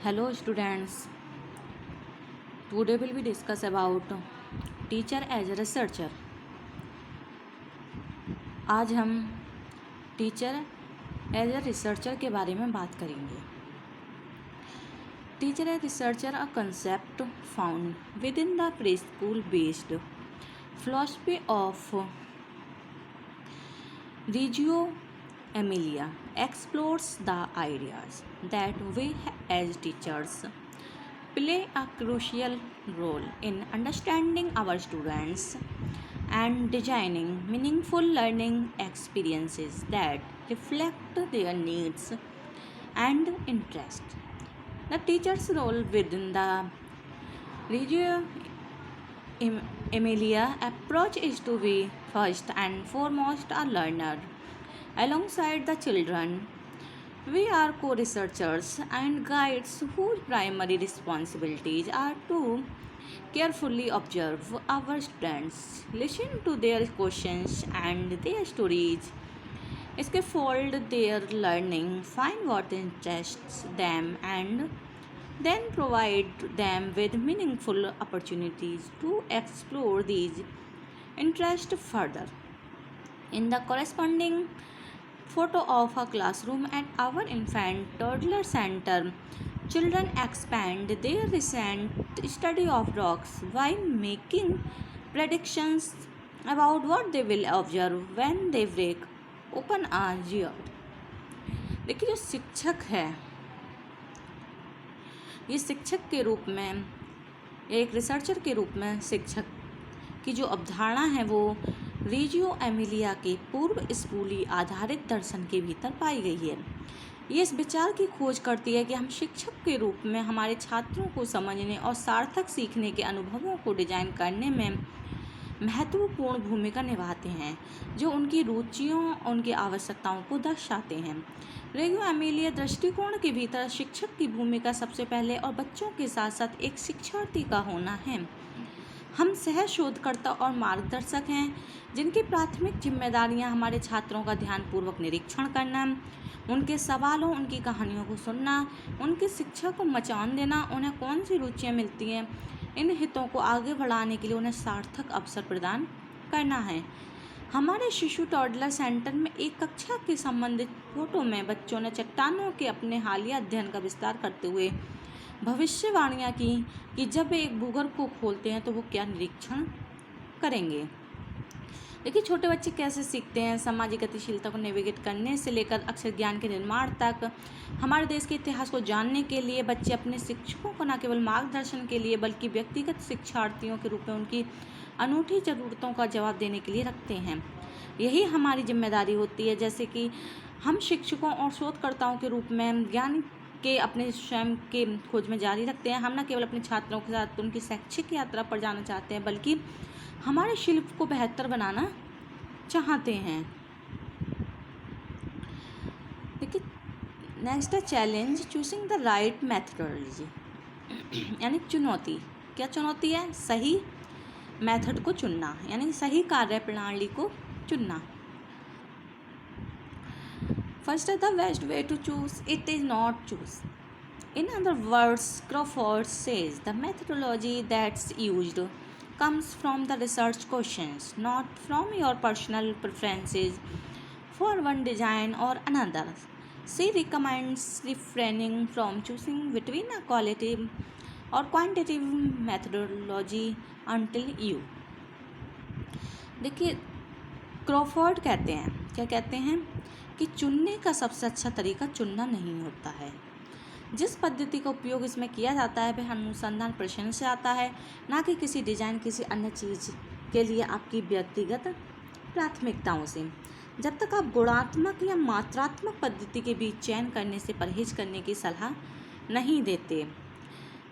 Hello students, today will be discuss about teacher as a researcher. आज हम teacher as a researcher के बारे में बात करेंगे. Teacher as researcher a concept found within the preschool based philosophy of Reggio Emilia explores the ideas that we as teachers play a crucial role in understanding our students and designing meaningful learning experiences that reflect their needs and interests. The teacher's role within the Reggio Emilia approach is to be first and foremost a learner. Alongside the children, we are co-researchers and guides whose primary responsibilities are to carefully observe our students, listen to their questions and their stories, scaffold their learning, find what interests them, and then provide them with meaningful opportunities to explore these interests further. In the corresponding photo of a classroom at our infant toddler center, children expand their recent study of dogs by making predictions about what they will observe when they break open a jar. देखिए जो शिक्षक है, ये शिक्षक के रूप में, एक रिसर्चर के रूप में शिक्षक की जो अवधारणा है वो रीजियो एमिलिया के पूर्व स्कूली आधारित दर्शन के भीतर पाई गई है. ये इस विचार की खोज करती है कि हम शिक्षक के रूप में हमारे छात्रों को समझने और सार्थक सीखने के अनुभवों को डिजाइन करने में महत्वपूर्ण भूमिका निभाते हैं, जो उनकी रुचियों और उनकी आवश्यकताओं को दर्शाते हैं. रेगियो एमिलिया दृष्टिकोण के भीतर शिक्षक की भूमिका सबसे पहले और बच्चों के साथ साथ एक शिक्षार्थी का होना है. हम सह शोधकर्ता और मार्गदर्शक हैं, जिनकी प्राथमिक जिम्मेदारियां हमारे छात्रों का ध्यानपूर्वक निरीक्षण करना, उनके सवालों, उनकी कहानियों को सुनना, उनकी शिक्षा को मचान देना, उन्हें कौन सी रुचियाँ मिलती हैं, इन हितों को आगे बढ़ाने के लिए उन्हें सार्थक अवसर प्रदान करना है. हमारे शिशु टॉडलर सेंटर में एक कक्षा के संबंधित फोटो में बच्चों ने चट्टानों के अपने हालिया अध्ययन का विस्तार करते हुए भविष्यवाणियाँ की कि जब वे एक भूगर्भ को खोलते हैं तो वो क्या निरीक्षण करेंगे. देखिए छोटे बच्चे कैसे सीखते हैं. सामाजिक गतिशीलता को नेविगेट करने से लेकर अक्षर ज्ञान के निर्माण तक हमारे देश के इतिहास को जानने के लिए बच्चे अपने शिक्षकों को न केवल मार्गदर्शन के लिए बल्कि व्यक्तिगत शिक्षार्थियों के रूप में उनकी अनूठी ज़रूरतों का जवाब देने के लिए रखते हैं. यही हमारी जिम्मेदारी होती है. जैसे कि हम शिक्षकों और शोधकर्ताओं के रूप में ज्ञान के अपने स्वयं के खोज में जारी रखते हैं. हम न केवल अपने छात्रों के साथ उनकी शैक्षिक यात्रा पर जाना चाहते हैं बल्कि हमारे शिल्प को बेहतर बनाना चाहते हैं. देखिए नेक्स्ट है challenge choosing the right methodology, यानी चुनौती. क्या चुनौती है? सही मेथड को चुनना, यानी सही कार्य प्रणाली को चुनना. First the best way to choose it is not choose. In other words, Crawford says the methodology that's used comes from the research questions, not from your personal preferences for one design or another. She recommends refraining from choosing between a qualitative or quantitative methodology until you. देखिए Crawford कहते हैं, क्या कहते हैं कि चुनने का सबसे अच्छा तरीका चुनना नहीं होता है. जिस पद्धति का उपयोग इसमें किया जाता है वह अनुसंधान प्रश्न से आता है, ना कि किसी डिजाइन किसी अन्य चीज़ के लिए आपकी व्यक्तिगत प्राथमिकताओं से. जब तक आप गुणात्मक या मात्रात्मक पद्धति के बीच चयन करने से परहेज करने की सलाह नहीं देते.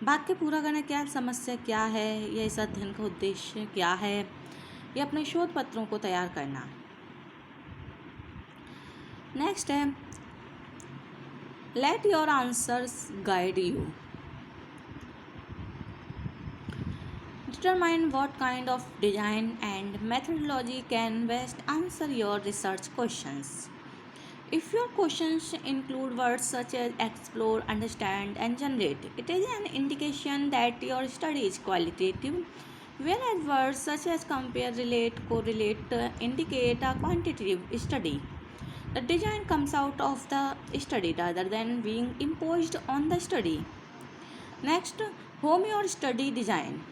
वाक्य पूरा करना क्या समस्या क्या है, या इस अध्ययन का उद्देश्य क्या है, या अपने शोध पत्रों को तैयार करना. नेक्स्ट है let your answers guide you. Determine what kind of design and methodology can best answer your research questions. If your questions include words such as explore, understand, and generate, it is an indication that your study is qualitative, whereas words such as compare, relate, correlate indicate a quantitative study. The design comes out of the study rather than being imposed on the study. Next, home your study design,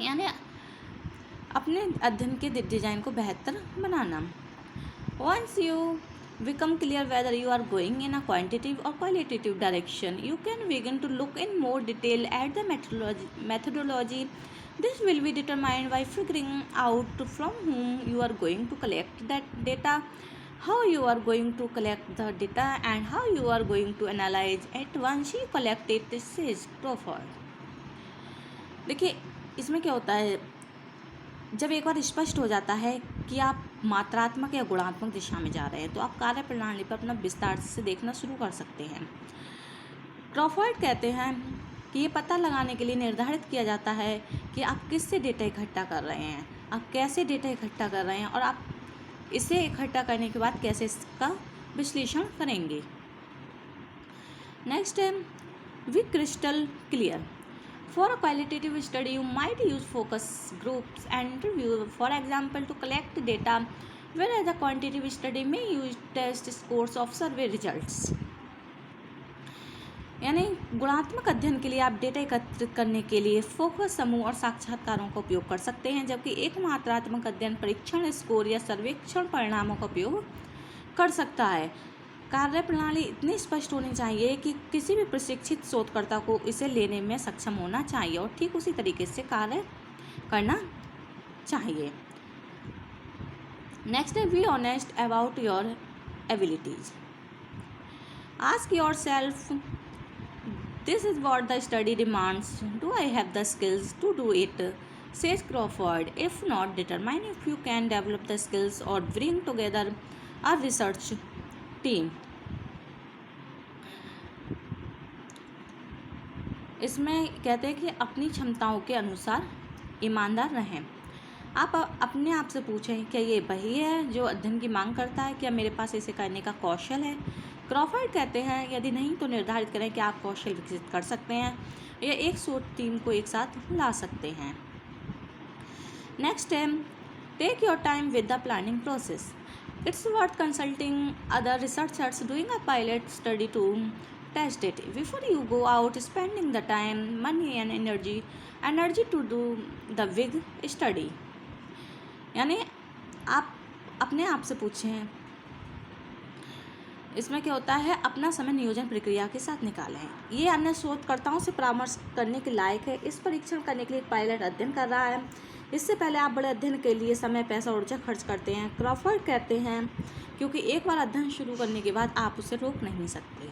यानी अपने अध्ययन के design को बेहतर बनाना. Once you become clear whether you are going in a quantitative or qualitative direction, you can begin to look in more detail at the methodology. This will be determined by figuring out from whom you are going to collect that data, how you are going to collect the data, and how you are going to analyze it once you collect it, says Crawford. देखिए इसमें क्या होता है, जब एक बार स्पष्ट हो जाता है कि आप मात्रात्मक या गुणात्मक दिशा में जा रहे हैं तो आप कार्य प्रणाली पर अपना विस्तार से देखना शुरू कर सकते हैं. क्रॉफर्ड कहते हैं कि ये पता लगाने के लिए निर्धारित किया जाता है कि आप किससे डेटा इकट्ठा कर रहे हैं, आप कैसे डेटा इकट्ठा कर रहे हैं और आप इसे इकट्ठा करने के बाद कैसे इसका विश्लेषण करेंगे. नेक्स्ट है be crystal clear. For a qualitative study, you might use focus groups and interview, for example, to collect data, whereas a quantitative study may use test scores of survey results. यानी गुणात्मक अध्ययन के लिए आप data एकत्रित करने के लिए फोकस समूह और साक्षात्कारों का उपयोग कर सकते हैं, जबकि एक मात्रात्मक अध्ययन परीक्षण स्कोर या सर्वेक्षण परिणामों का उपयोग कर सकता है. कार्य प्रणाली इतनी स्पष्ट होनी चाहिए कि किसी भी प्रशिक्षित शोधकर्ता को इसे लेने में सक्षम होना चाहिए और ठीक उसी तरीके से कार्य करना चाहिए. नेक्स्ट है be honest about your abilities. Ask yourself this is what the study demands, do I have the skills to do it, says Crawford. If not, determine if you can develop the skills और bring together a research team. इसमें कहते हैं कि अपनी क्षमताओं के अनुसार ईमानदार रहें. आप अपने आप से पूछें क्या ये वही है जो अध्ययन की मांग करता है, क्या मेरे पास इसे करने का कौशल है. क्रॉफर्ड कहते हैं यदि नहीं तो निर्धारित करें कि आप कौशल विकसित कर सकते हैं या एक शोध टीम को एक साथ ला सकते हैं. नेक्स्ट है take your time with the planning process. It's worth consulting other researchers doing a pilot study to test it before you go out spending the time, money and energy to do the big study. यानी आप अपने आप से पूछें. इसमें क्या होता है, अपना समय नियोजन प्रक्रिया के साथ निकालें. ये अन्य शोधकर्ताओं से परामर्श करने के लायक है. इस परीक्षण करने के लिए एक पायलट अध्ययन कर रहा है. इससे पहले आप बड़े अध्ययन के लिए समय, पैसा, ऊर्जा खर्च करते हैं. क्रॉफर्ड कहते हैं क्योंकि एक बार अध्ययन शुरू करने के बाद आप उसे रोक नहीं सकते.